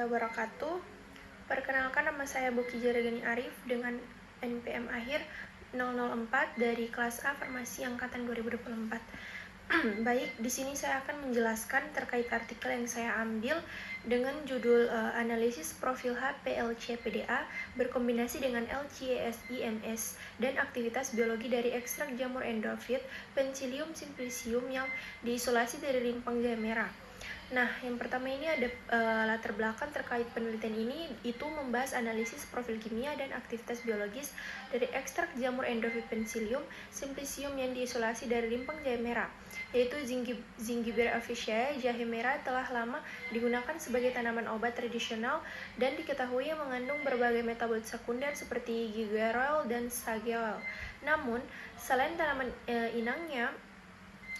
wabarakatuh. Perkenalkan, nama saya Boki Jaragani Arif dengan NPM akhir 004 dari kelas A Farmasi angkatan 2024. Baik, di sini saya akan menjelaskan terkait artikel yang saya ambil dengan judul analisis profil HPLC-PDA berkombinasi dengan LCSI-MS dan aktivitas biologi dari ekstrak jamur endofit Penicillium simplicium yang diisolasi dari rimpang jahe merah. Nah, yang pertama ini ada latar belakang terkait penelitian ini, itu membahas analisis profil kimia dan aktivitas biologis dari ekstrak jamur endofit Penicillium simplicium yang diisolasi dari rimpang jahe merah, yaitu Zingiber officinae. Jahe merah telah lama digunakan sebagai tanaman obat tradisional dan diketahui mengandung berbagai metabolit sekunder seperti gigerol dan sageol. Namun, selain tanaman inangnya,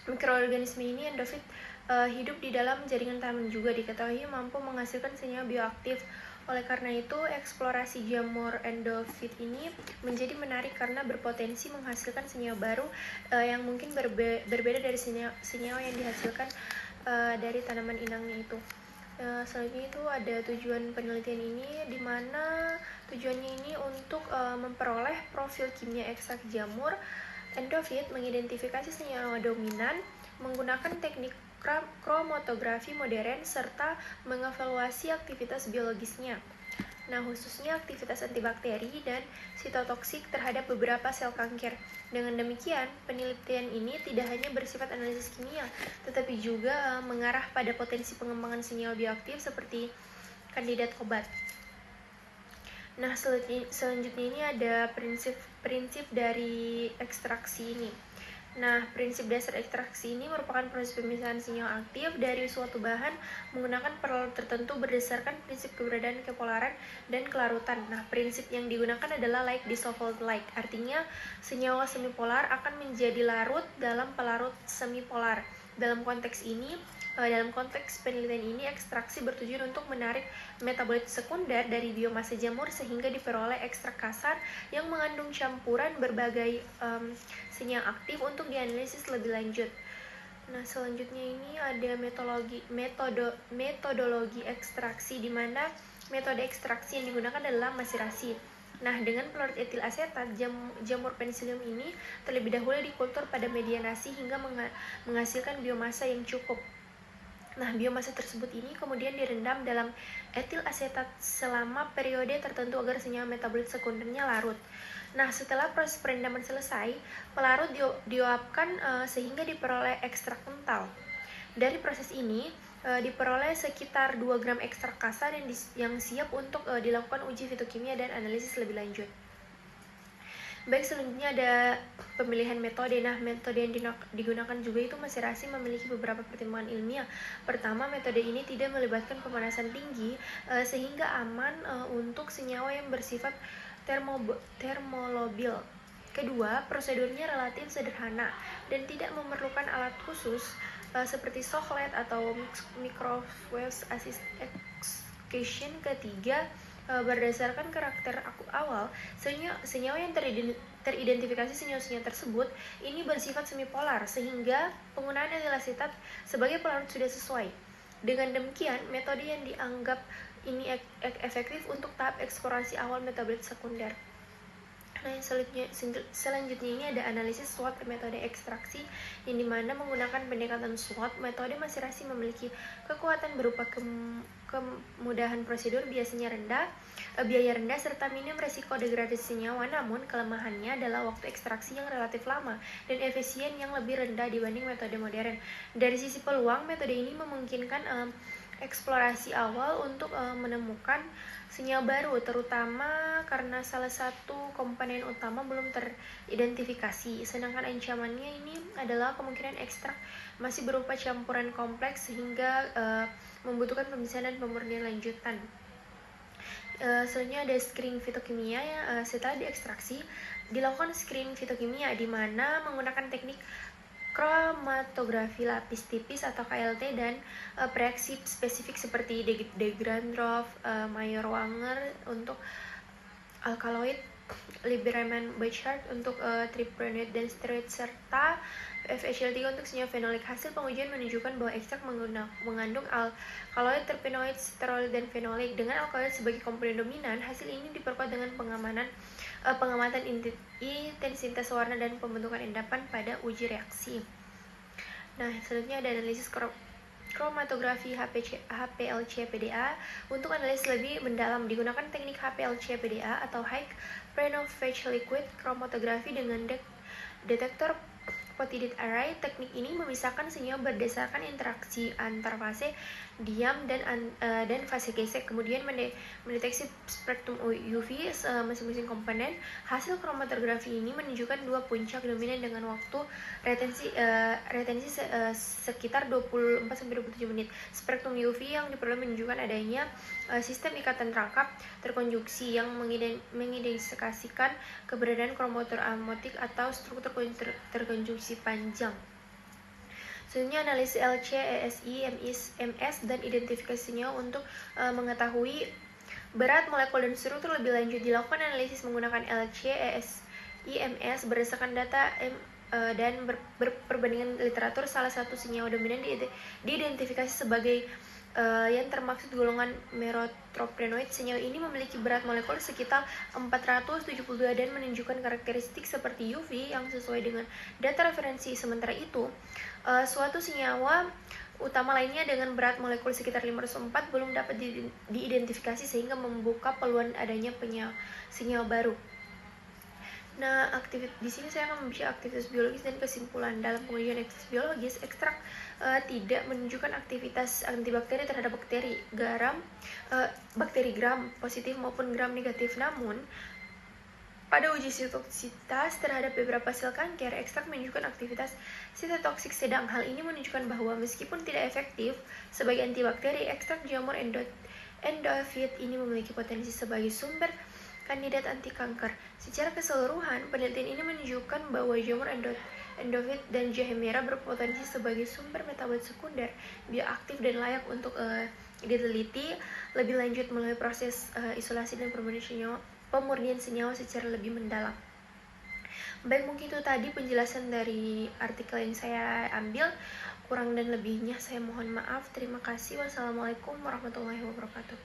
mikroorganisme ini endofit hidup di dalam jaringan tanaman juga diketahui mampu menghasilkan senyawa bioaktif. Oleh karena itu, eksplorasi jamur endofit ini menjadi menarik karena berpotensi menghasilkan senyawa baru yang mungkin berbeda dari senyawa yang dihasilkan dari tanaman inangnya itu. Selanjutnya itu ada tujuan penelitian ini, di mana tujuannya ini untuk memperoleh profil kimia ekstrak jamur endofit, mengidentifikasi senyawa dominan menggunakan teknik kromatografi modern, serta mengevaluasi aktivitas biologisnya. Nah, khususnya aktivitas antibakteri dan sitotoksik terhadap beberapa sel kanker. Dengan demikian, penelitian ini tidak hanya bersifat analisis kimia, tetapi juga mengarah pada potensi pengembangan senyawa bioaktif seperti kandidat obat. Nah, selanjutnya ini ada prinsip dari ekstraksi ini. Nah, prinsip dasar ekstraksi ini merupakan proses pemisahan senyawa aktif dari suatu bahan menggunakan pelarut tertentu berdasarkan prinsip keberadaan kepolaran dan kelarutan. Nah, prinsip yang digunakan adalah like dissolved like, artinya senyawa semipolar akan menjadi larut dalam pelarut semipolar. Dalam konteks penelitian ini, ekstraksi bertujuan untuk menarik metabolit sekunder dari biomasa jamur sehingga diperoleh ekstrak kasar yang mengandung campuran berbagai senyawa aktif untuk dianalisis lebih lanjut. Nah, selanjutnya ini ada metodologi ekstraksi, di mana metode ekstraksi yang digunakan adalah maserasi. Nah, dengan pelarut etil asetat, jamur Penicillium ini terlebih dahulu dikultur pada media nasi hingga menghasilkan biomasa yang cukup. Nah, biomasa tersebut ini kemudian direndam dalam etil asetat selama periode tertentu agar senyawa metabolit sekundernya larut. Nah, setelah proses perendaman selesai, pelarut diuapkan sehingga diperoleh ekstrak kental. Dari proses ini diperoleh sekitar 2 gram ekstrak kasar yang siap untuk dilakukan uji fitokimia dan analisis lebih lanjut. Baik, selanjutnya ada pemilihan metode. Nah, metode yang digunakan juga itu maserasi memiliki beberapa pertimbangan ilmiah. Pertama, metode ini tidak melibatkan pemanasan tinggi sehingga aman untuk senyawa yang bersifat termolobil. Kedua, prosedurnya relatif sederhana dan tidak memerlukan alat khusus seperti Sochlet atau microwave assisted execution. Ketiga, berdasarkan karakter awal, senyawa yang teridentifikasi senyawa tersebut ini bersifat semipolar, sehingga penggunaan etil asetat sebagai pelarut sudah sesuai. Dengan demikian, metode yang dianggap ini efektif untuk tahap eksplorasi awal metabolit sekunder. Nah, selanjutnya ini ada analisis SWOT metode ekstraksi, yang dimana menggunakan pendekatan SWOT, metode maserasi memiliki kekuatan berupa kemudahan prosedur, biaya rendah serta minim resiko degradasi senyawa. Namun kelemahannya adalah waktu ekstraksi yang relatif lama dan efisien yang lebih rendah dibanding metode modern. Dari sisi peluang, metode ini memungkinkan eksplorasi awal untuk menemukan senyawa baru, terutama karena salah satu komponen utama belum teridentifikasi. Sedangkan ancamannya ini adalah kemungkinan ekstrak masih berupa campuran kompleks sehingga membutuhkan pemisahan dan pemurnian lanjutan. Selanjutnya ada screening fitokimia. Setelah diekstraksi, dilakukan screening fitokimia, di mana menggunakan teknik kromatografi lapis tipis atau KLT dan reaksi spesifik seperti de Grandhoff, Mayer-Wagner untuk alkaloid Lieberman Burchard untuk tripronate dan steroid serta FeCl3 untuk senyawa fenolik. Hasil pengujian menunjukkan bahwa ekstrak mengandung alkaloid, terpenoid, steroid, dan fenolik dengan alkaloid sebagai komponen dominan. Hasil ini diperkuat dengan pengamatan intensitas warna dan pembentukan endapan pada uji reaksi. Nah, selanjutnya ada analisis kromatografi HPLC-PDA. Untuk analisis lebih mendalam digunakan teknik HPLC-PDA atau High Phase Liquid Chromatography dengan detektor photodioid array. Teknik ini memisahkan senyawa berdasarkan interaksi antar fase diam dan fase gesek, kemudian mendeteksi spektrum UV masing-masing komponen. Hasil kromatografi ini menunjukkan dua puncak dominan dengan waktu retensi sekitar 24-27 menit. Spektrum UV yang diperoleh menunjukkan adanya sistem ikatan rangkap terkonjuksi yang mengidentifikasikan keberadaan kromotor amotik atau struktur terkonjuksi panjang. Selanjutnya analisis LC, ESI, MS, dan identifikasinya untuk mengetahui berat molekul dan struktur lebih lanjut. Dilakukan analisis menggunakan LC, ESI, MS berdasarkan data dan perbandingan literatur. Salah satu senyawa dominan diidentifikasi sebagai yang termaksud golongan merotroprenoid. Senyawa ini memiliki berat molekul sekitar 472 dan menunjukkan karakteristik seperti UV yang sesuai dengan data referensi. Sementara itu, suatu senyawa utama lainnya dengan berat molekul sekitar 504 belum dapat diidentifikasi sehingga membuka peluang adanya senyawa baru. Nah, di sini saya akan membahas aktivitas biologis dan kesimpulan. Dalam pengujian aktivitas biologis, ekstrak tidak menunjukkan aktivitas antibakteri terhadap bakteri gram positif maupun gram negatif. Namun, pada uji sitotoksitas terhadap beberapa sel kanker, ekstrak menunjukkan aktivitas sitotoksik sedang. Hal ini menunjukkan bahwa meskipun tidak efektif sebagai antibakteri, ekstrak jamur endofit ini memiliki potensi sebagai sumber kandidat anti kanker. Secara keseluruhan, penelitian ini menunjukkan bahwa jamur endofit dan jahe merah berpotensi sebagai sumber metabolit sekunder bioaktif dan layak untuk diteliti lebih lanjut melalui proses isolasi dan pemurnian senyawa secara lebih mendalam. Baik, mungkin itu tadi penjelasan dari artikel yang saya ambil. Kurang dan lebihnya saya mohon maaf. Terima kasih. Wassalamualaikum warahmatullahi wabarakatuh.